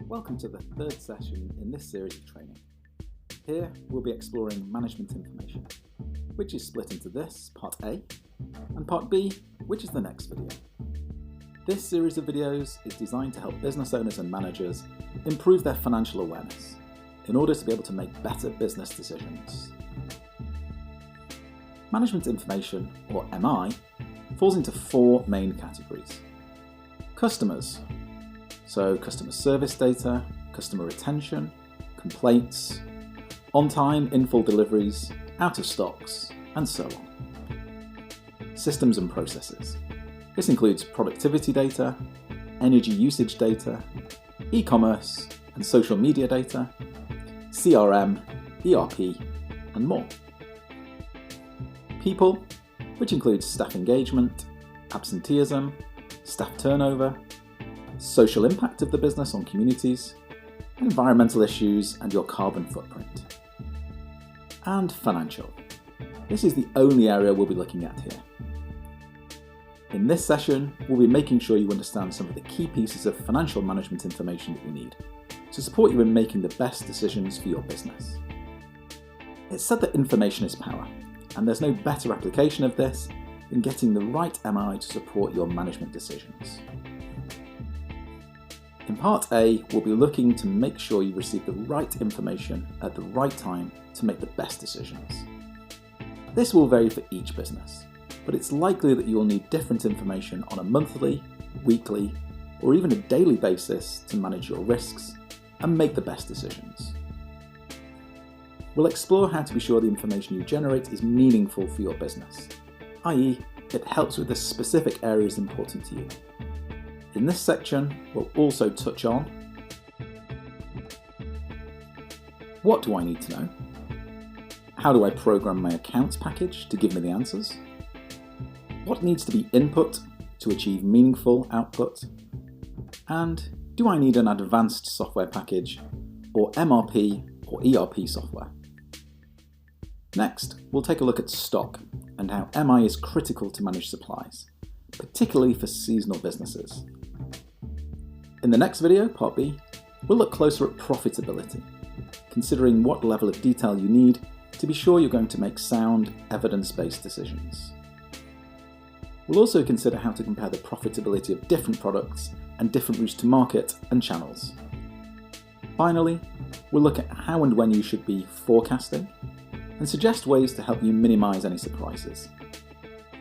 Welcome to the third session in this series of training. Here we'll be exploring management information, which is split into this, part A, and part B, which is the next video. This series of videos is designed to help business owners and managers improve their financial awareness in order to be able to make better business decisions. Management information, or MI, falls into four main categories. Customers, so customer service data, customer retention, complaints, on-time, in-full deliveries, out of stocks, and so on. Systems and processes. This includes productivity data, energy usage data, e-commerce and social media data, CRM, ERP, and more. People, which includes staff engagement, absenteeism, staff turnover, social impact of the business on communities, environmental issues and your carbon footprint. And financial. This is the only area we'll be looking at here. In this session, we'll be making sure you understand some of the key pieces of financial management information that you need to support you in making the best decisions for your business. It's said that information is power, and there's no better application of this than getting the right MI to support your management decisions. In part A, we'll be looking to make sure you receive the right information at the right time to make the best decisions. This will vary for each business, but it's likely that you will need different information on a monthly, weekly, or even a daily basis to manage your risks and make the best decisions. We'll explore how to be sure the information you generate is meaningful for your business, i.e., it helps with the specific areas important to you. In this section, we'll also touch on what do I need to know? How do I program my accounts package to give me the answers? What needs to be input to achieve meaningful output? And do I need an advanced software package or MRP or ERP software? Next, we'll take a look at stock and how MI is critical to manage supplies, particularly for seasonal businesses. In the next video, part B, we'll look closer at profitability, considering what level of detail you need to be sure you're going to make sound, evidence-based decisions. We'll also consider how to compare the profitability of different products and different routes to market and channels. Finally, we'll look at how and when you should be forecasting and suggest ways to help you minimize any surprises.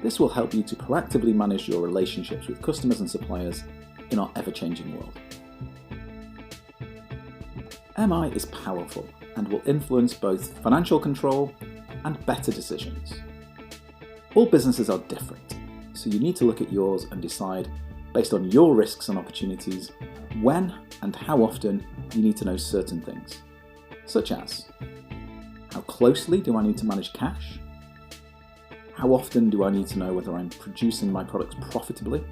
This will help you to proactively manage your relationships with customers and suppliers in our ever-changing world. MI is powerful and will influence both financial control and better decisions. All businesses are different, so you need to look at yours and decide, based on your risks and opportunities, when and how often you need to know certain things, such as how closely do I need to manage cash? How often do I need to know whether I'm producing my products profitably?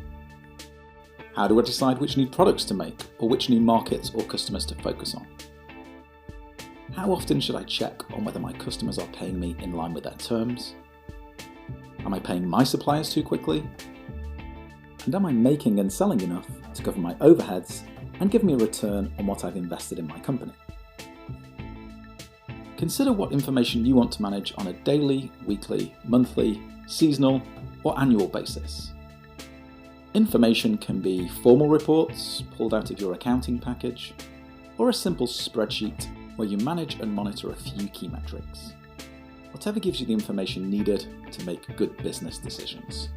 How do I decide which new products to make or which new markets or customers to focus on? How often should I check on whether my customers are paying me in line with their terms? Am I paying my suppliers too quickly? And am I making and selling enough to cover my overheads and give me a return on what I've invested in my company? Consider what information you want to manage on a daily, weekly, monthly, seasonal, or annual basis. Information can be formal reports pulled out of your accounting package, or a simple spreadsheet where you manage and monitor a few key metrics. Whatever gives you the information needed to make good business decisions.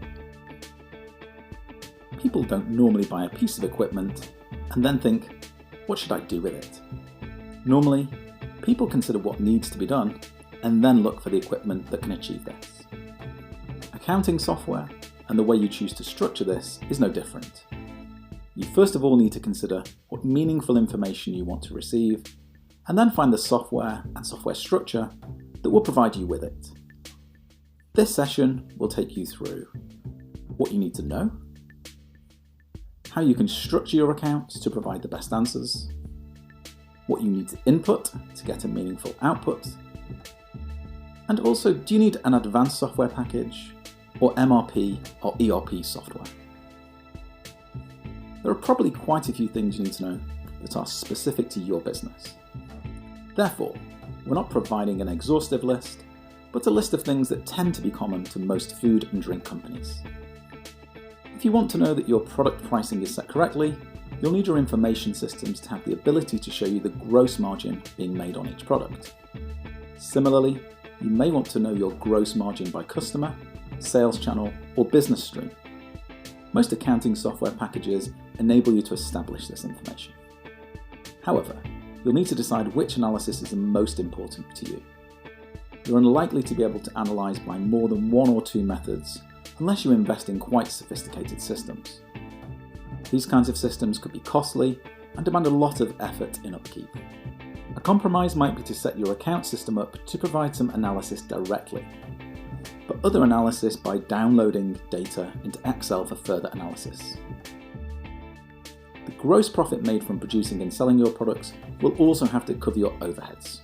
People don't normally buy a piece of equipment and then think, what should I do with it? Normally, people consider what needs to be done and then look for the equipment that can achieve this. Accounting software and the way you choose to structure this is no different. You first of all need to consider what meaningful information you want to receive, and then find the software and software structure that will provide you with it. This session will take you through what you need to know, how you can structure your accounts to provide the best answers, what you need to input to get a meaningful output, and also, do you need an advanced software package or MRP or ERP software? There are probably quite a few things you need to know that are specific to your business. Therefore, we're not providing an exhaustive list, but a list of things that tend to be common to most food and drink companies. If you want to know that your product pricing is set correctly, you'll need your information systems to have the ability to show you the gross margin being made on each product. Similarly, you may want to know your gross margin by customer, sales channel, or business stream. Most accounting software packages enable you to establish this information. However, you'll need to decide which analysis is the most important to you. You're unlikely to be able to analyse by more than one or two methods unless you invest in quite sophisticated systems. These kinds of systems could be costly and demand a lot of effort in upkeep. A compromise might be to set your account system up to provide some analysis directly, but other analysis by downloading data into Excel for further analysis. The gross profit made from producing and selling your products will also have to cover your overheads.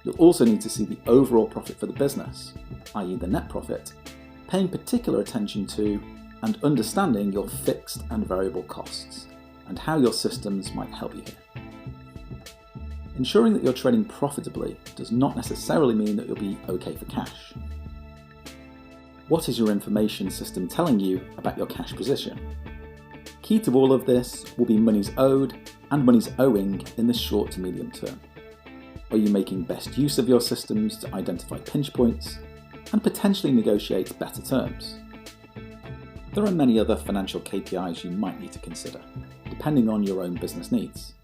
You'll also need to see the overall profit for the business, i.e. the net profit, paying particular attention to and understanding your fixed and variable costs, and how your systems might help you here. Ensuring that you're trading profitably does not necessarily mean that you'll be okay for cash. What is your information system telling you about your cash position? Key to all of this will be monies owed and monies owing in the short to medium term. Are you making best use of your systems to identify pinch points and potentially negotiate better terms? There are many other financial KPIs you might need to consider, depending on your own business needs.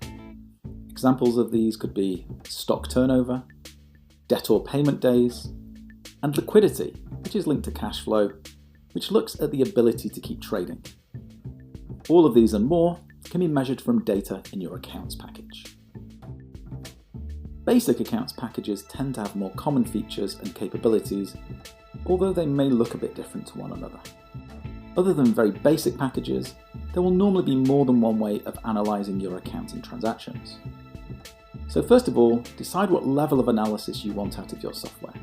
Examples of these could be stock turnover, debtor payment days, and liquidity, which is linked to cash flow, which looks at the ability to keep trading. All of these and more can be measured from data in your accounts package. Basic accounts packages tend to have more common features and capabilities, although they may look a bit different to one another. Other than very basic packages, there will normally be more than one way of analysing your accounting transactions. So first of all, decide what level of analysis you want out of your software.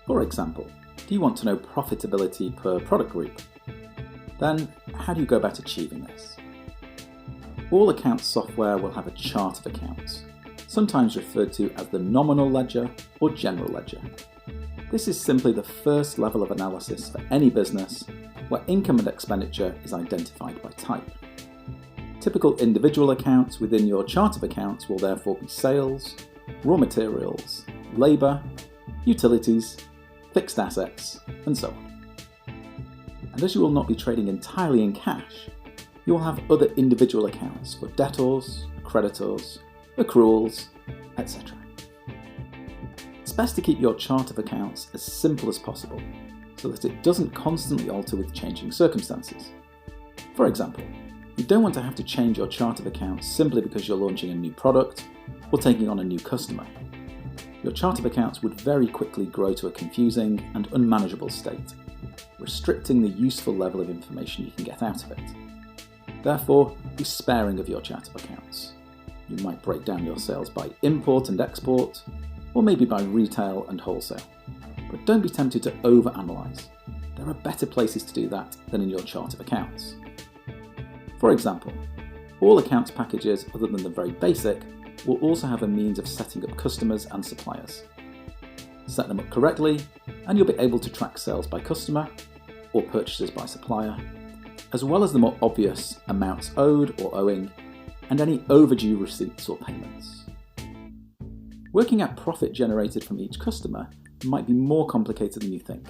For example, do you want to know profitability per product group? Then, how do you go about achieving this? All accounts software will have a chart of accounts, sometimes referred to as the nominal ledger or general ledger. This is simply the first level of analysis for any business where income and expenditure is identified by type. Typical individual accounts within your chart of accounts will therefore be sales, raw materials, labour, utilities, fixed assets, and so on. And as you will not be trading entirely in cash, you will have other individual accounts for debtors, creditors, accruals, etc. It's best to keep your chart of accounts as simple as possible so that it doesn't constantly alter with changing circumstances. For example, you don't want to have to change your chart of accounts simply because you're launching a new product or taking on a new customer. Your chart of accounts would very quickly grow to a confusing and unmanageable state, restricting the useful level of information you can get out of it. Therefore, be sparing of your chart of accounts. You might break down your sales by import and export, or maybe by retail and wholesale. But don't be tempted to overanalyze. There are better places to do that than in your chart of accounts. For example, all accounts packages other than the very basic will also have a means of setting up customers and suppliers. Set them up correctly, and you'll be able to track sales by customer or purchases by supplier, as well as the more obvious amounts owed or owing, and any overdue receipts or payments. Working out profit generated from each customer might be more complicated than you think,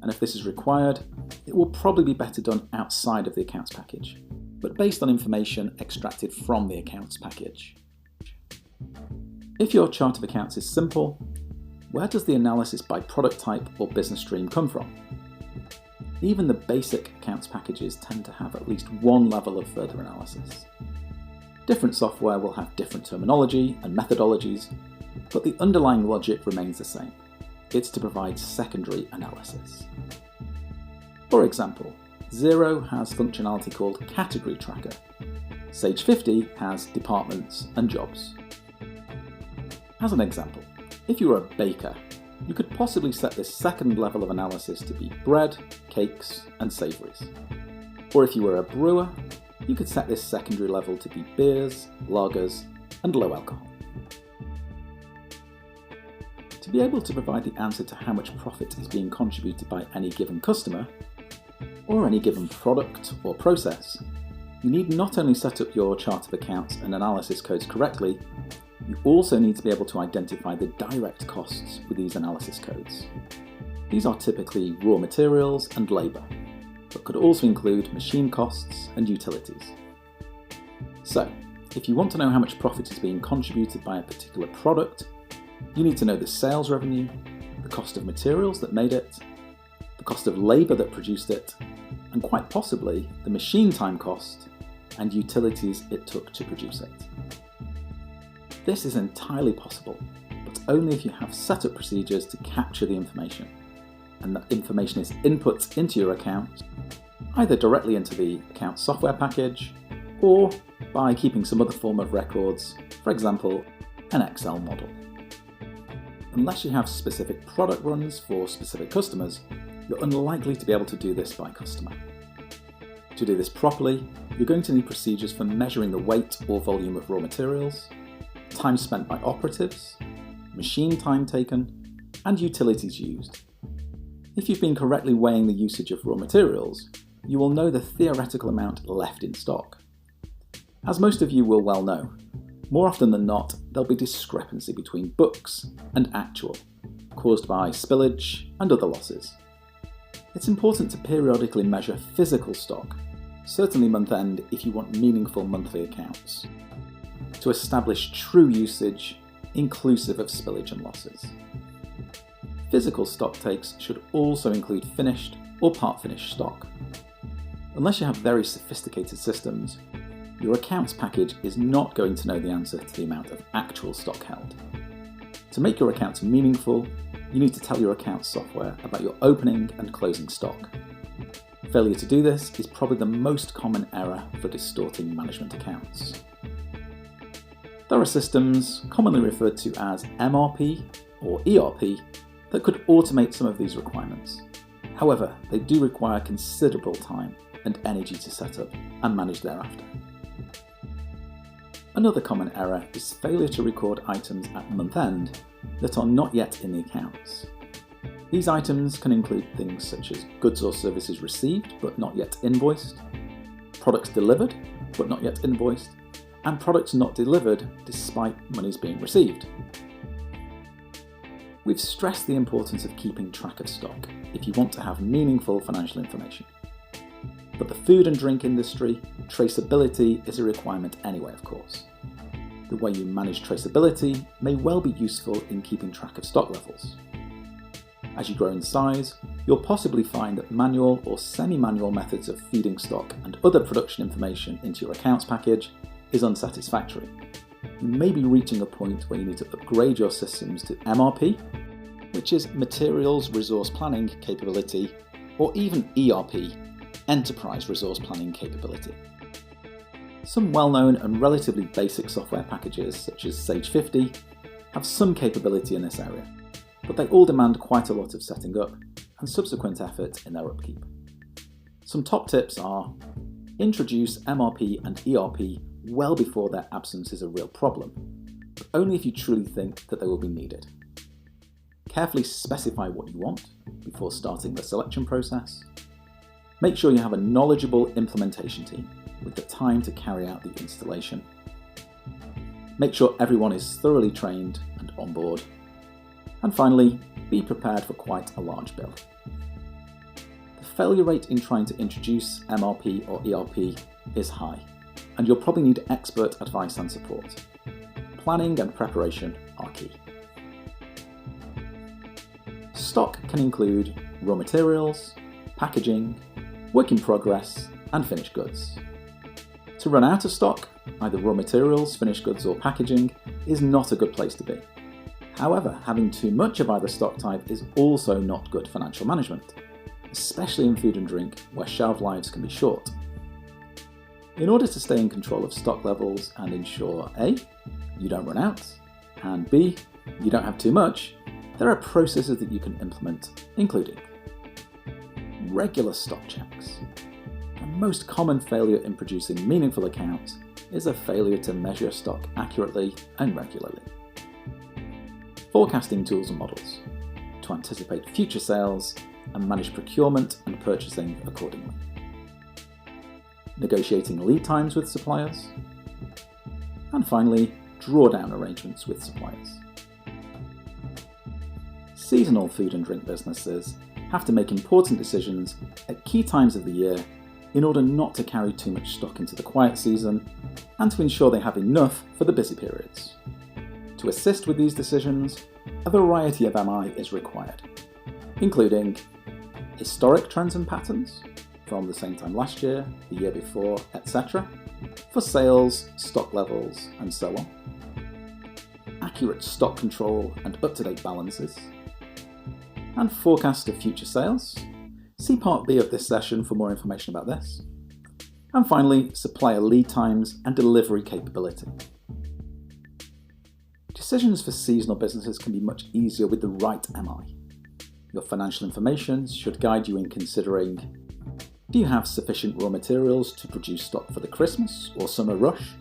and if this is required, it will probably be better done outside of the accounts package, but based on information extracted from the accounts package. If your chart of accounts is simple, where does the analysis by product type or business stream come from? Even the basic accounts packages tend to have at least one level of further analysis. Different software will have different terminology and methodologies, but the underlying logic remains the same. It's to provide secondary analysis. For example, Xero has functionality called Category Tracker. Sage 50 has Departments and Jobs. As an example, if you were a baker, you could possibly set this second level of analysis to be bread, cakes, and savouries. Or if you were a brewer, You could set this secondary level to be beers, lagers, and low alcohol. To be able to provide the answer to how much profit is being contributed by any given customer, or any given product or process, you need not only set up your chart of accounts and analysis codes correctly, you also need to be able to identify the direct costs with these analysis codes. These are typically raw materials and labour, but could also include machine costs and utilities. So, if you want to know how much profit is being contributed by a particular product, you need to know the sales revenue, the cost of materials that made it, the cost of labour that produced it, and quite possibly the machine time cost and utilities it took to produce it. This is entirely possible, but only if you have set up procedures to capture the information, and that information is input into your account, either directly into the account software package, or by keeping some other form of records, for example, an Excel model. Unless you have specific product runs for specific customers, you're unlikely to be able to do this by customer. To do this properly, you're going to need procedures for measuring the weight or volume of raw materials, time spent by operatives, machine time taken, and utilities used. If you've been correctly weighing the usage of raw materials, you will know the theoretical amount left in stock. As most of you will well know, more often than not, there'll be discrepancy between books and actual, caused by spillage and other losses. It's important to periodically measure physical stock, certainly month-end if you want meaningful monthly accounts, to establish true usage inclusive of spillage and losses. Physical stock takes should also include finished or part-finished stock. Unless you have very sophisticated systems, your accounts package is not going to know the answer to the amount of actual stock held. To make your accounts meaningful, you need to tell your accounts software about your opening and closing stock. Failure to do this is probably the most common error for distorting management accounts. There are systems, commonly referred to as MRP or ERP, that could automate some of these requirements. However, they do require considerable time and energy to set up and manage thereafter. Another common error is failure to record items at month-end that are not yet in the accounts. These items can include things such as goods or services received but not yet invoiced, products delivered but not yet invoiced, and products not delivered despite monies being received. We've stressed the importance of keeping track of stock if you want to have meaningful financial information. But the food and drink industry, traceability is a requirement anyway, of course. The way you manage traceability may well be useful in keeping track of stock levels. As you grow in size, you'll possibly find that manual or semi-manual methods of feeding stock and other production information into your accounts package is unsatisfactory. You may be reaching a point where you need to upgrade your systems to MRP, which is Materials Resource Planning Capability, or even ERP, Enterprise Resource Planning Capability. Some well-known and relatively basic software packages, such as Sage 50, have some capability in this area, but they all demand quite a lot of setting up and subsequent effort in their upkeep. Some top tips are: introduce MRP and ERP well before their absence is a real problem, but only if you truly think that they will be needed. Carefully specify what you want before starting the selection process. Make sure you have a knowledgeable implementation team with the time to carry out the installation. Make sure everyone is thoroughly trained and on board. And finally, be prepared for quite a large bill. The failure rate in trying to introduce MRP or ERP is high, and you'll probably need expert advice and support. Planning and preparation are key. Stock can include raw materials, packaging, work in progress, and finished goods. To run out of stock, either raw materials, finished goods, or packaging, is not a good place to be. However, having too much of either stock type is also not good financial management, especially in food and drink, where shelf lives can be short. In order to stay in control of stock levels and ensure A, you don't run out, and B, you don't have too much, there are processes that you can implement, including regular stock checks. most common failure in producing meaningful accounts is a failure to measure stock accurately and regularly. Forecasting tools and models to anticipate future sales and manage procurement and purchasing accordingly. Negotiating lead times with suppliers. And finally, drawdown arrangements with suppliers. Seasonal food and drink businesses have to make important decisions at key times of the year in order not to carry too much stock into the quiet season and to ensure they have enough for the busy periods. To assist with these decisions, a variety of MI is required, including historic trends and patterns from the same time last year, the year before, etc., for sales, stock levels, and so on. Accurate stock control and up-to-date balances, and forecast of future sales. See Part B of this session for more information about this. And finally, supplier lead times and delivery capability. Decisions for seasonal businesses can be much easier with the right MI. Your financial information should guide you in considering: do you have sufficient raw materials to produce stock for the Christmas or summer rush?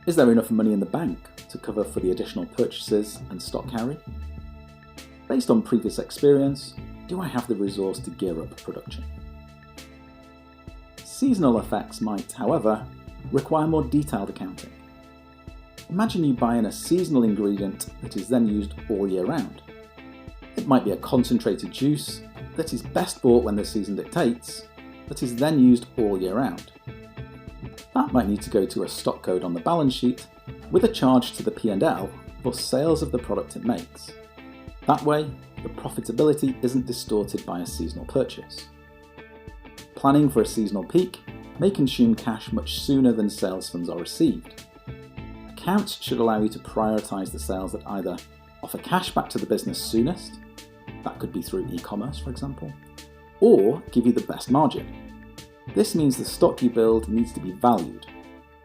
Is there enough money in the bank to cover for the additional purchases and stock carry? Based on previous experience, do I have the resource to gear up production? Seasonal effects might, however, require more detailed accounting. Imagine you buy in a seasonal ingredient that is then used all year round. It might be a concentrated juice that is best bought when the season dictates, that is then used all year round. That might need to go to a stock code on the balance sheet with a charge to the P&L for sales of the product it makes. That way, the profitability isn't distorted by a seasonal purchase. Planning for a seasonal peak may consume cash much sooner than sales funds are received. Accounts should allow you to prioritise the sales that either offer cash back to the business soonest, that could be through e-commerce for example, or give you the best margin. This means the stock you build needs to be valued,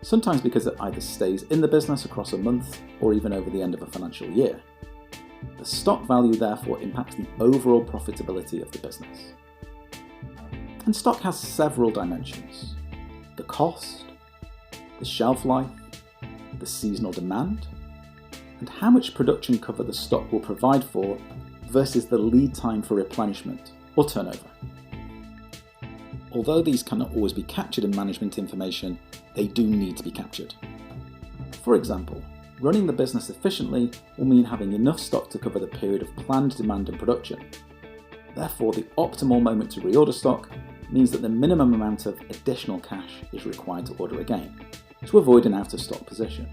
sometimes because it either stays in the business across a month or even over the end of a financial year. The stock value therefore impacts the overall profitability of the business. And stock has several dimensions: the cost, the shelf life, the seasonal demand, and how much production cover the stock will provide for versus the lead time for replenishment or turnover. Although these cannot always be captured in management information, they do need to be captured. For example, running the business efficiently will mean having enough stock to cover the period of planned demand and production. Therefore, the optimal moment to reorder stock means that the minimum amount of additional cash is required to order again, to avoid an out-of-stock position.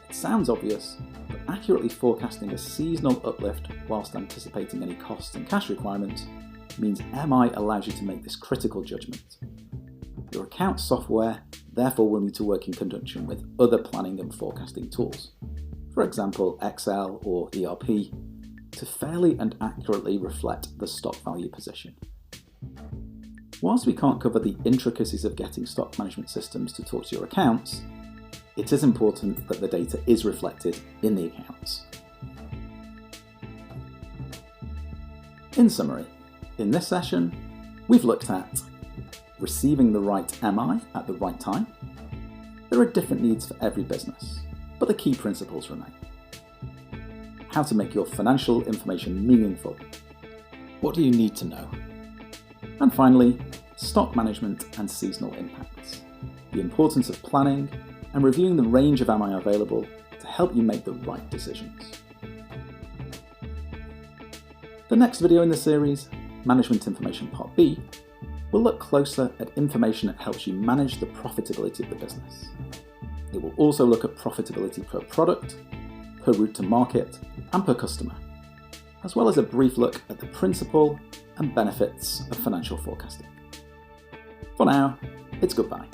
It sounds obvious, but accurately forecasting a seasonal uplift whilst anticipating any costs and cash requirements means MI allows you to make this critical judgment. Your account software therefore will need to work in conjunction with other planning and forecasting tools, for example Excel or ERP, to fairly and accurately reflect the stock value position. Whilst we can't cover the intricacies of getting stock management systems to talk to your accounts, it is important that the data is reflected in the accounts. In summary, in this session, we've looked at receiving the right MI at the right time. There are different needs for every business, but the key principles remain. How to make your financial information meaningful. What do you need to know? And finally, stock management and seasonal impacts. The importance of planning and reviewing the range of MI available to help you make the right decisions. The next video in the series, Management Information Part B, will look closer at information that helps you manage the profitability of the business. It will also look at profitability per product, per route to market, and per customer, as well as a brief look at the principle and benefits of financial forecasting. For now, it's goodbye.